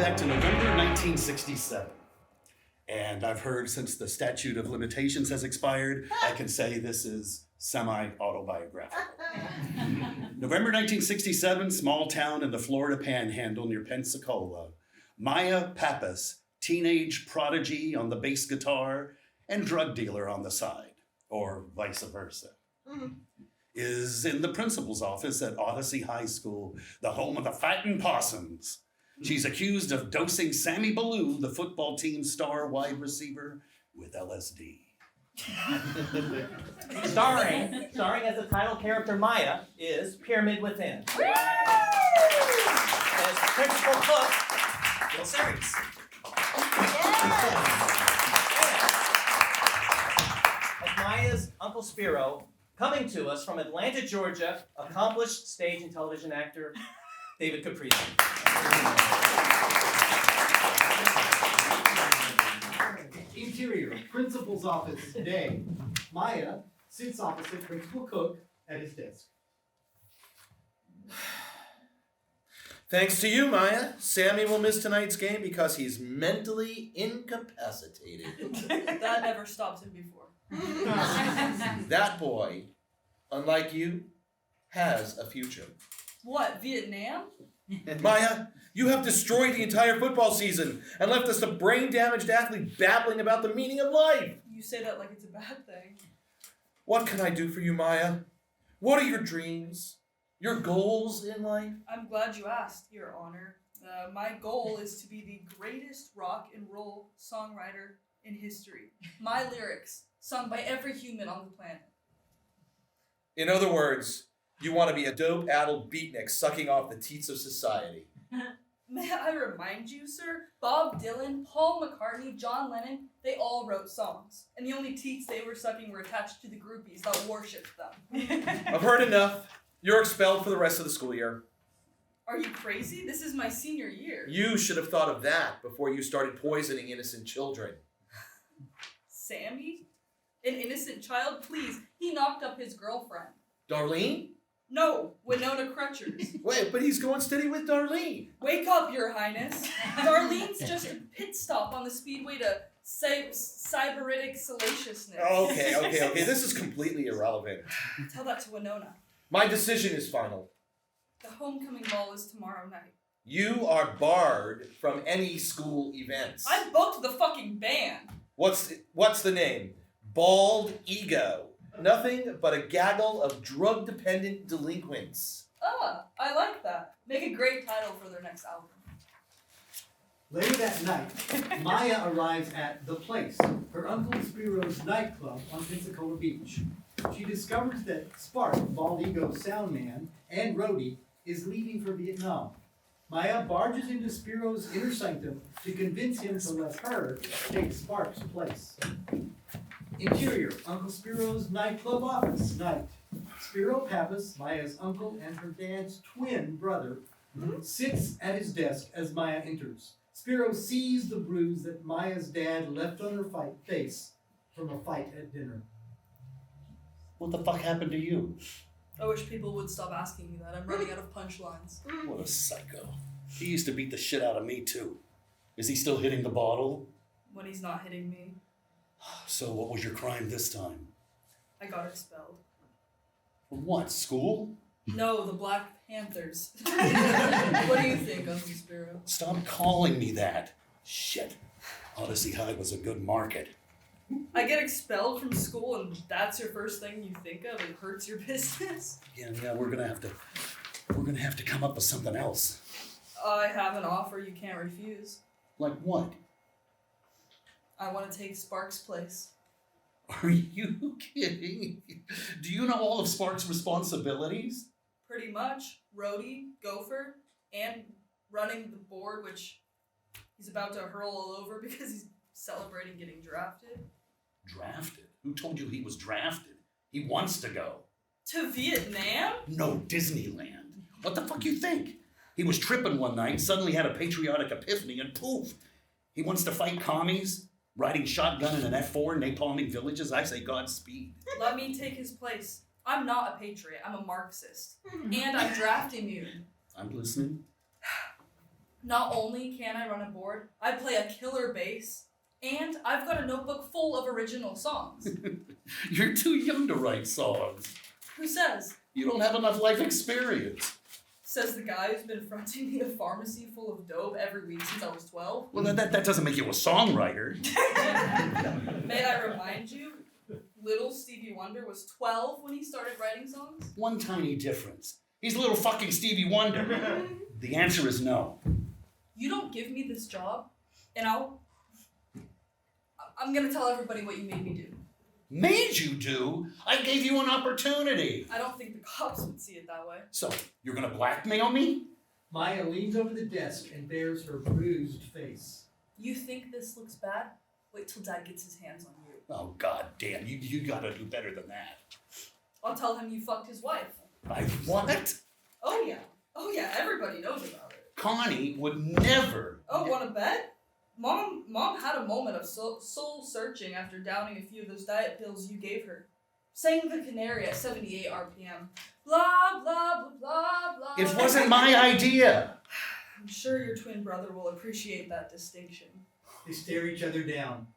back to November 1967. And I've heard since the statute of limitations has expired, I can say this is semi-autobiographical. November 1967, small town in the Florida Panhandle near Pensacola. Maia Pappas, teenage prodigy on the bass guitar and drug dealer on the side, or vice versa, is in the principal's office at Odyssey High School, the home of the Fightin' Possums. She's accused of dosing Sammy Ballou, the football team's star wide receiver, with LSD. starring as the title character Maia is Pyramid Within. As principal cook, Bill Series. As Maia's Uncle Spiro, coming to us from Atlanta, Georgia, accomplished stage and television actor David Caprita. Interior, principal's office, day. Maia sits opposite principal cook at his desk. Thanks to you, Maia, Sammy will miss tonight's game because he's mentally incapacitated. That never stopped him before. That boy, unlike you, has a future. What, Vietnam? Maia, you have destroyed the entire football season and left us a brain-damaged athlete babbling about the meaning of life. You say that like it's a bad thing. What can I do for you, Maia? What are your dreams? Your goals in life? I'm glad you asked, Your Honor. My goal is to be the greatest rock and roll songwriter in history. My lyrics, sung by every human on the planet. In other words, you want to be a dope-addled beatnik sucking off the teats of society. May I remind you, sir? Bob Dylan, Paul McCartney, John Lennon, they all wrote songs. And the only teats they were sucking were attached to the groupies that worshipped them. I've heard enough. You're expelled for the rest of the school year. Are you crazy? This is my senior year. You should have thought of that before you started poisoning innocent children. Sammy? An innocent child? Please, he knocked up his girlfriend. Darlene? No, Winona Crutchers. Wait, but he's going steady with Darlene. Wake up, Your Highness. Darlene's just a pit stop on the speedway to cyberitic salaciousness. Okay. This is completely irrelevant. Tell that to Winona. My decision is final. The homecoming ball is tomorrow night. You are barred from any school events. I booked the fucking band. What's the name? Bald Ego. Nothing but a gaggle of drug-dependent delinquents. Ah, I like that. Make a great title for their next album. Later that night, Maia arrives at The Place, her Uncle Spiro's nightclub on Pensacola Beach. She discovers that Spark, Bald Ego's sound man, and roadie, is leaving for Vietnam. Maia barges into Spiro's inner sanctum to convince him to let her take Spark's place. Interior, Uncle Spiro's nightclub office, night. Spiro Pappas, Maia's uncle and her dad's twin brother, sits at his desk as Maia enters. Spiro sees the bruise that Maia's dad left on her face from a fight at dinner. What the fuck happened to you? I wish people would stop asking me that. I'm running out of punchlines. What a psycho. He used to beat the shit out of me too. Is he still hitting the bottle? When he's not hitting me, So what was your crime this time? I got expelled. From what, school? No, the Black Panthers. What do you think, Uncle Spiro? Stop calling me that. Shit. Odyssey High was a good market. I get expelled from school and that's your first thing you think of? It hurts your business? Yeah, we're gonna have to come up with something else. I have an offer you can't refuse. Like what? I want to take Spark's place. Are you kidding? Do you know all of Spark's responsibilities? Pretty much. Roadie, gopher, and running the board, which he's about to hurl all over because he's celebrating getting drafted. Drafted? Who told you he was drafted? He wants to go. To Vietnam? No, Disneyland. What the fuck you think? He was tripping one night, suddenly had a patriotic epiphany, and poof! He wants to fight commies, riding shotgun in an F4, napalming villages. I say Godspeed. Let me take his place. I'm not a patriot. I'm a Marxist. And I'm draft immune. I'm listening. Not only can I run a board, I play a killer bass, and I've got a notebook full of original songs. You're too young to write songs. Who says? You don't have enough life experience. Says the guy who's been fronting me a pharmacy full of dope every week since I was 12. Well, that doesn't make you a songwriter. May I remind you, little Stevie Wonder was 12 when he started writing songs? One tiny difference. He's a little fucking Stevie Wonder. The answer is no. You don't give me this job, and I'm gonna tell everybody what you made me do. Made you do? I gave you an opportunity. I don't think the cops would see it that way. So, you're gonna blackmail me? Maia leans over the desk and bares her bruised face. You think this looks bad? Wait till Dad gets his hands on you. Oh, god damn, you gotta do better than that. I'll tell him you fucked his wife. I what? Oh yeah, everybody knows about it. Connie would never. Oh, wanna bet? Mom had a moment of soul searching after downing a few of those diet pills you gave her. Sang the canary at 78 RPM. Blah, blah, blah, blah, blah. It wasn't my idea. I'm sure your twin brother will appreciate that distinction. They stare each other down.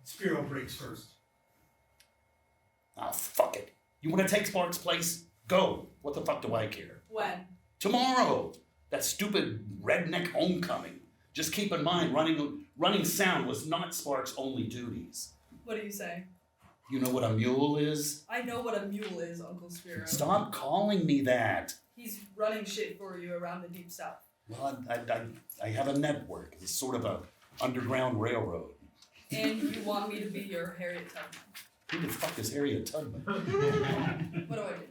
Spiro breaks first. Oh, fuck it. You wanna take Spark's place? Go. What the fuck do I care? When? Tomorrow. That stupid redneck homecoming. Just keep in mind, running sound was not Spark's only duties. What do you say? You know what a mule is? I know what a mule is, Uncle Spiro. Stop calling me that. He's running shit for you around the Deep South. Well, I have a network. It's sort of a underground railroad. And you want me to be your Harriet Tubman. Who the fuck is Harriet Tubman? What do I do?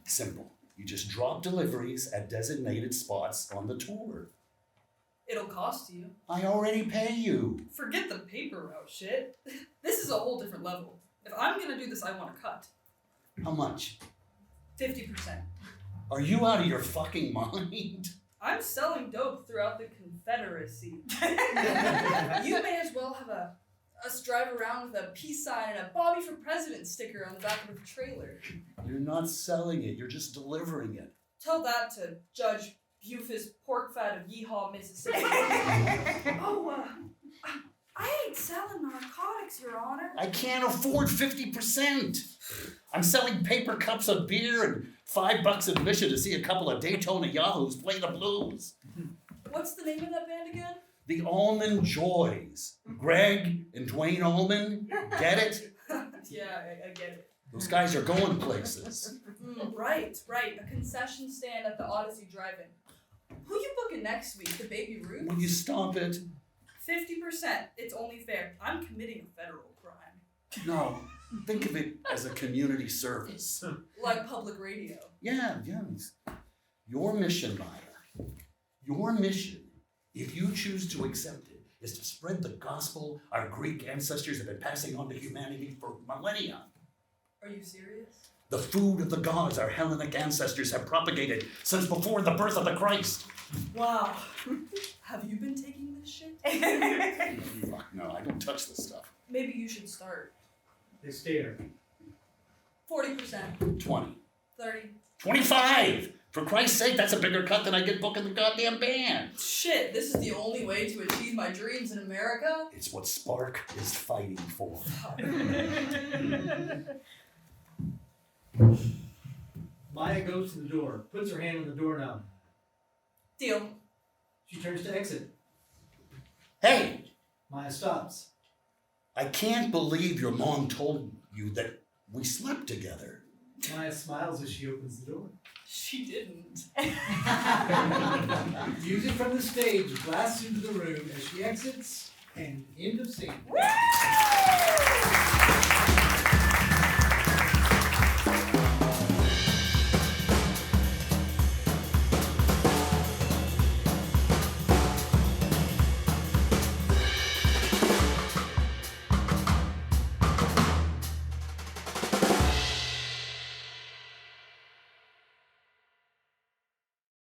Simple. You just drop deliveries at designated spots on the tour. It'll cost you. I already pay you. Forget the paper route shit. This is a whole different level. If I'm gonna do this, I want a cut. How much? 50%. Are you out of your fucking mind? I'm selling dope throughout the Confederacy. You may as well have us drive around with a peace sign and a Bobby for President sticker on the back of the trailer. You're not selling it. You're just delivering it. Tell that to Judge Bufus Pork Fat of Yeehaw, Mississippi. I ain't selling narcotics, Your Honor. I can't afford 50%. I'm selling paper cups of beer and $5 admission to see a couple of Daytona Yahoos play the blues. What's the name of that band again? The Allman Joys. Greg and Dwayne Allman. Get it? Yeah, I get it. Those guys are going places. Right. A concession stand at the Odyssey Drive-In. Who you booking next week? The Baby Ruth? Will you stop it? 50%. It's only fair. I'm committing a federal crime. No. Think of it as a community service. Like public radio. Yeah. Your mission, Maia. Your mission, if you choose to accept it, is to spread the gospel our Greek ancestors have been passing on to humanity for millennia. Are you serious? The food of the gods our Hellenic ancestors have propagated since before the birth of the Christ. Wow. Have you been taking this shit? Fuck no, I don't touch this stuff. Maybe you should start. They stare. 40%. 20. 30. 25! For Christ's sake, that's a bigger cut than I get booking the goddamn band. Shit, this is the only way to achieve my dreams in America? It's what Spark is fighting for. Maia goes to the door, puts her hand on the doorknob. Deal. She turns to exit. Hey, Maia stops. I can't believe your mom told you that we slept together. Maia smiles as she opens the door. She didn't. Music from the stage blasts into the room as she exits, and end of scene. Woo!